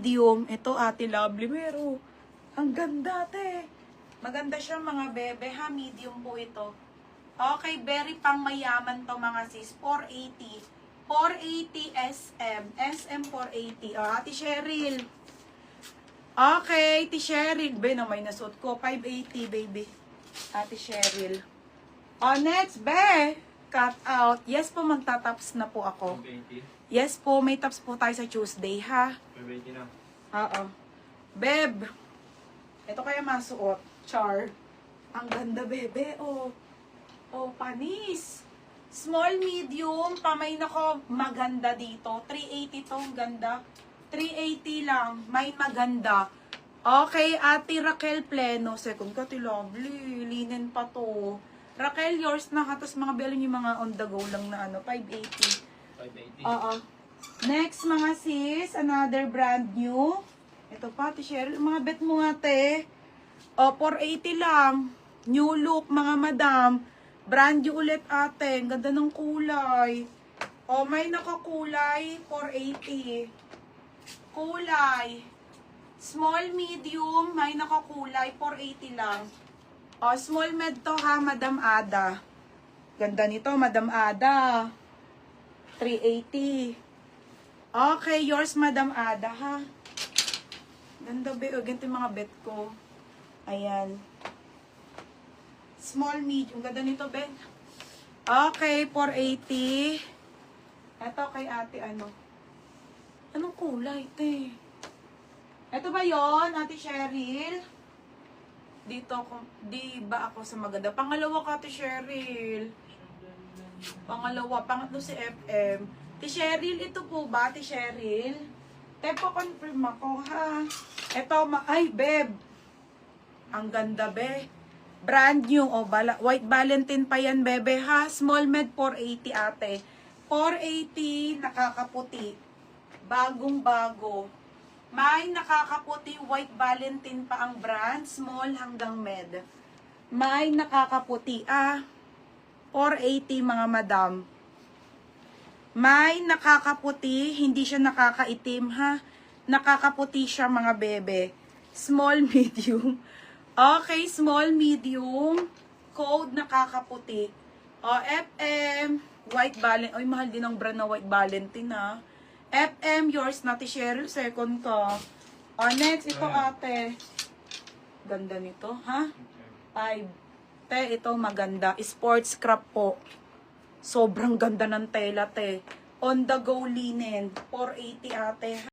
medium. Ito, Ate Lovely. Pero, ang ganda, te. Maganda siya, mga bebe, ha? Medium po ito. Okay, very pang mayaman to, mga sis. 480. 480 SM. SM 480. Oh, Ate Cheryl. Okay, Ate Cheryl. Be, na may nasuot ko. 580, baby. Ate Cheryl. Oh, next, be. Cut out. Yes po, magtataps na po ako. 580. Yes po, may taps po tayo sa Tuesday, ha? 580 na. Oo. Beb. Ito kaya masuot. Char. Ang ganda, bebe. Oh. Oh, panis. Small, medium. Pamay na ko. Maganda dito. 380 to. Ang ganda. 380 lang. May maganda. Okay, Ate Raquel Pleno. Second ka, Ate Lovely. Linen pa to. Raquel, yours na. Tapos mga belo yung mga on the go lang na ano. 580. 580. Oo. Next, mga sis. Another brand new. Ito pa, Ate Cheryl. Mga bet mo nga, te. O, 480 lang. New look, mga madam. Brand new ulit, ate. Ang ganda ng kulay. O, may nakakulay. 480. Kulay. Small, medium. May nakakulay. 480 lang. O, small med to, ha, Madam Ada. Ganda nito, Madam Ada. 380. Okay, yours, Madam Ada, ha. Ganda, be. O, ganito yung mga bet ko. Ayan. Small, medium. Ganda nito, Ben. Okay, 480. Ito kay ate, ano? Anong kulay, te? Ito ba yon, Ate Cheryl? Dito, di ba ako sa maganda? Pangalawa ka, Ate Cheryl. Pangalawa. Pangatlo si FM. Ate Cheryl, ito po ba, Ate Cheryl? Tepo, confirm ako, ha? Ito, ay, Beb. Ang ganda, be. Brand new, oh, White Valentine pa yan, bebe, ha? Small med, 480, ate. 480, nakakaputi. Bagong-bago. May nakakaputi, White Valentine pa ang brand, small hanggang med. May nakakaputi, 480, mga madam. May nakakaputi, hindi siya nakakaitim, ha? Nakakaputi siya, mga bebe. Small, medium. Okay, small, medium. Code, nakakaputi. O, FM, White Valentine. Oy, mahal din ang brand na White Valentine, ha? FM, yours, Nati Cheryl, second ko. O, next, ito, ate. Ganda nito, ha? 5. Te, ito, maganda. Sports scrap po. Sobrang ganda ng tela, te. On the go linen. 480, ate.